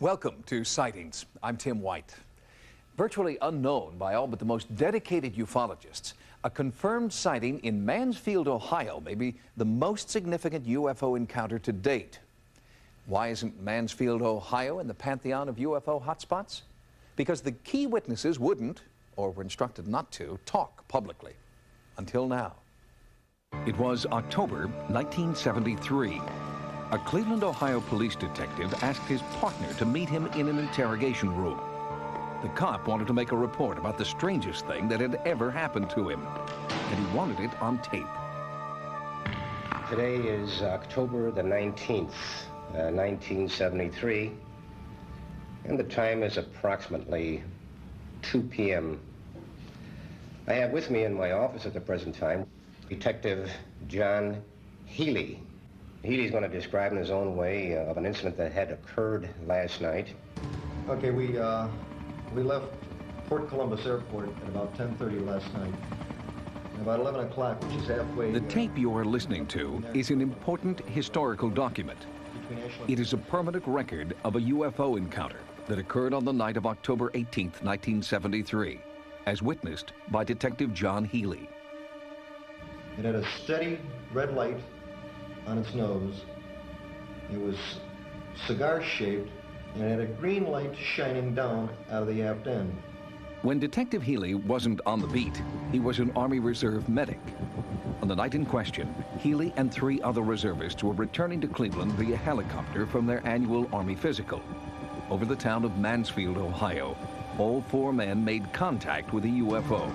Welcome to Sightings. I'm Tim White. Virtually unknown by all but the most dedicated ufologists, a confirmed sighting in Mansfield, Ohio may be the most significant UFO encounter to date. Why isn't Mansfield, Ohio in the pantheon of UFO hotspots? Because the key witnesses wouldn't, or were instructed not to, talk publicly. Until now. It was October 1973. A Cleveland, Ohio police detective asked his partner to meet him in an interrogation room. The cop wanted to make a report about the strangest thing that had ever happened to him, and he wanted it on tape. Today is October the 19th, 1973, and the time is approximately 2 p.m. I have with me in my office at the present time Detective John Healy. Healy's going to describe in his own way of an incident that had occurred last night. Okay, we left Port Columbus Airport at about 10:30 last night. And about 11 o'clock, which is halfway... The tape you are listening to is an important historical document. It is a permanent record of a UFO encounter that occurred on the night of October 18th, 1973, as witnessed by Detective John Healy. It had a steady red light on its nose. It was cigar-shaped, and it had a green light shining down out of the aft end. When Detective Healy wasn't on the beat, he was an Army Reserve medic. On the night in question, Healy and 3 other reservists were returning to Cleveland via helicopter from their annual Army physical. Over the town of Mansfield, Ohio, all 4 men made contact with a UFO.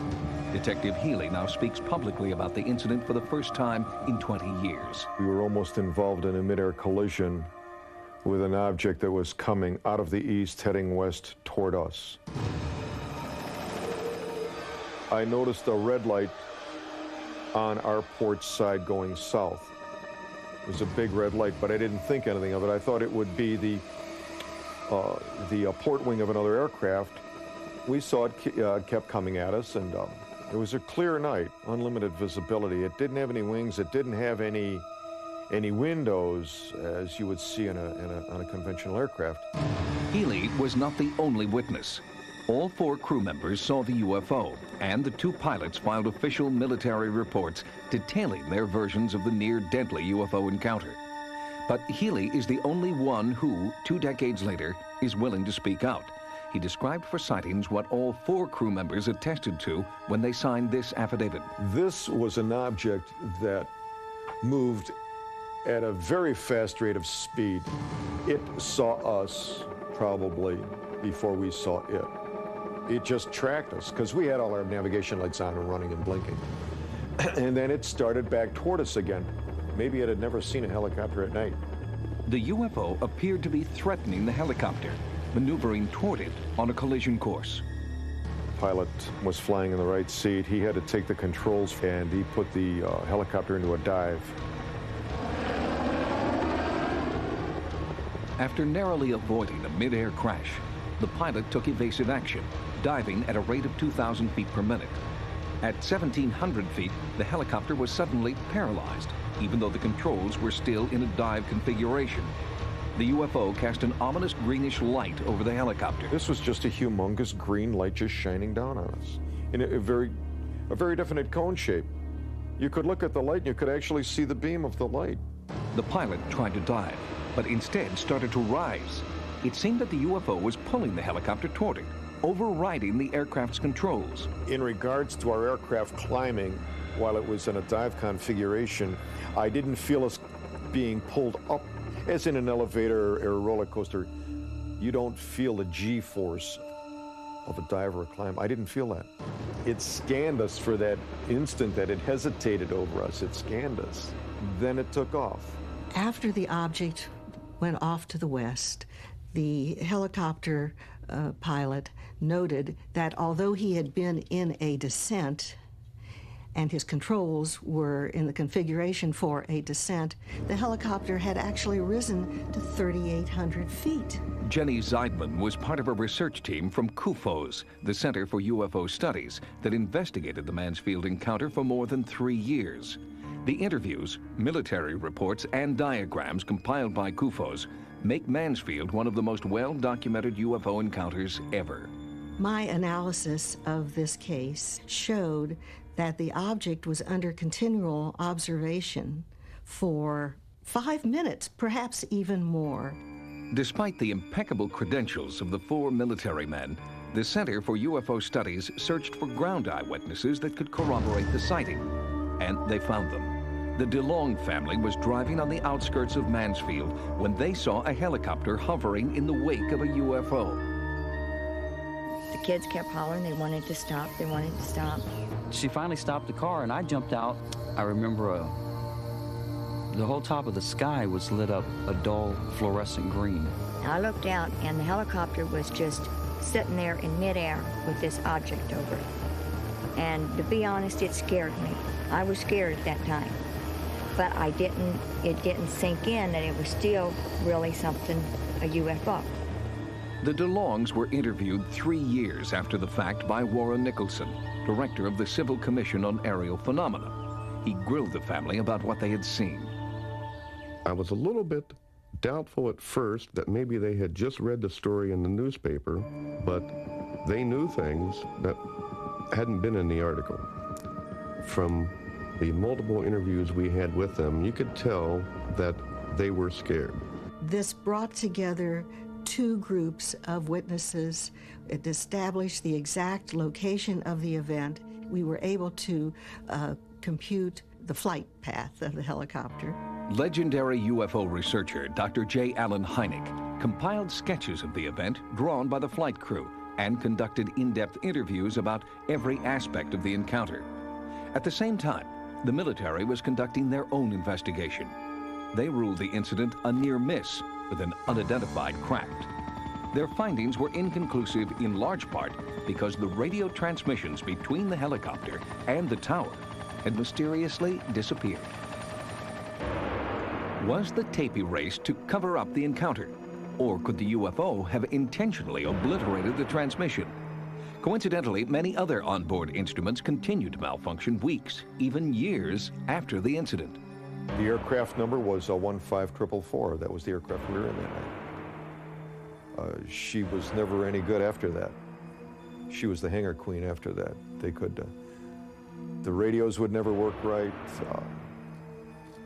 Detective Healy now speaks publicly about the incident for the first time in 20 years. We were almost involved in a mid-air collision with an object that was coming out of the east, heading west toward us. I noticed a red light on our port side going south. It was a big red light, but I didn't think anything of it. I thought it would be the port wing of another aircraft. We saw it kept coming at us, and it was a clear night, unlimited visibility. It didn't have any wings. It didn't have any windows, as you would see on a conventional aircraft. Healy was not the only witness. All 4 crew members saw the UFO, and the 2 pilots filed official military reports detailing their versions of the near-deadly UFO encounter. But Healy is the only one who, 2 decades later, is willing to speak out. He described for Sightings what all 4 crew members attested to when they signed this affidavit. This was an object that moved at a very fast rate of speed. It saw us probably before we saw it. It just tracked us because we had all our navigation lights on and running and blinking. And then it started back toward us again. Maybe it had never seen a helicopter at night. The UFO appeared to be threatening the helicopter, maneuvering toward it on a collision course. The pilot was flying in the right seat. He had to take the controls, and he put the helicopter into a dive. After narrowly avoiding a mid-air crash, the pilot took evasive action, diving at a rate of 2,000 feet per minute. At 1,700 feet, the helicopter was suddenly paralyzed, even though the controls were still in a dive configuration. The UFO cast an ominous greenish light over the helicopter. This was just a humongous green light just shining down on us in a very definite cone shape. You could look at the light and you could actually see the beam of the light. The pilot tried to dive, but instead started to rise. It seemed that the UFO was pulling the helicopter toward it, overriding the aircraft's controls. In regards to our aircraft climbing, while it was in a dive configuration, I didn't feel us being pulled up as in an elevator or a roller coaster. You don't feel the G-force of a dive or a climb. I didn't feel that. It scanned us for that instant that it hesitated over us. It scanned us. Then it took off. After the object went off to the west, the helicopter pilot noted that although he had been in a descent and his controls were in the configuration for a descent, the helicopter had actually risen to 3,800 feet. Jenny Zeidman was part of a research team from CUFOS, the Center for UFO Studies, that investigated the Mansfield encounter for more than 3 years. The interviews, military reports, and diagrams compiled by CUFOS make Mansfield one of the most well-documented UFO encounters ever. My analysis of this case showed that the object was under continual observation for 5 minutes, perhaps even more. Despite the impeccable credentials of the 4 military men, the Center for UFO Studies searched for ground eyewitnesses that could corroborate the sighting, and they found them. The DeLong family was driving on the outskirts of Mansfield when they saw a helicopter hovering in the wake of a UFO. The kids kept hollering, they wanted to stop, they wanted to stop. She finally stopped the car and I jumped out. I remember the whole top of the sky was lit up a dull fluorescent green. I looked out and the helicopter was just sitting there in midair with this object over it. And to be honest, it scared me. I was scared at that time. But it didn't sink in that it was still really something, a UFO. The DeLongs were interviewed 3 years after the fact by Warren Nicholson, director of the Civil Commission on Aerial Phenomena. He grilled the family about what they had seen. I was a little bit doubtful at first that maybe they had just read the story in the newspaper, but they knew things that hadn't been in the article. From the multiple interviews we had with them, you could tell that they were scared. This brought together 2 groups of witnesses. It established the exact location of the event. We were able to compute the flight path of the helicopter. Legendary UFO researcher Dr. J. Allen Hynek compiled sketches of the event drawn by the flight crew and conducted in-depth interviews about every aspect of the encounter. At the same time, the military was conducting their own investigation. They ruled the incident a near miss with an unidentified craft. Their findings were inconclusive in large part because the radio transmissions between the helicopter and the tower had mysteriously disappeared. Was the tape erased to cover up the encounter? Or could the UFO have intentionally obliterated the transmission? Coincidentally, many other onboard instruments continued to malfunction weeks, even years after the incident. The aircraft number was 15444. That was the aircraft we were in that night. She was never any good after that. She was the hangar queen after that. They could, the radios would never work right,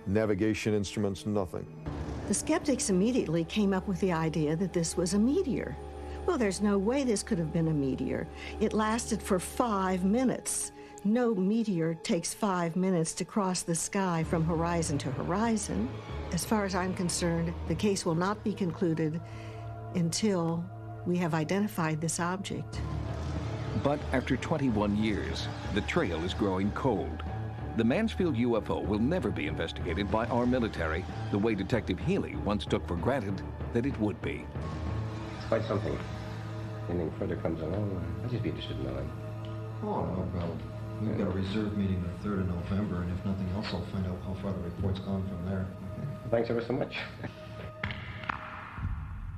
navigation instruments, nothing. The skeptics immediately came up with the idea that this was a meteor. Well, there's no way this could have been a meteor. It lasted for 5 minutes. No meteor takes 5 minutes to cross the sky from horizon to horizon. As far as I'm concerned, the case will not be concluded until we have identified this object. But after 21 years, the trail is growing cold. The Mansfield UFO will never be investigated by our military the way Detective Healy once took for granted that it would be. It's quite something. Anything further comes along, I'd just be interested in knowing. Oh, no problem. We've got a reserve meeting the 3rd of November, and if nothing else, I'll find out how far the report's gone from there. Thanks ever so much.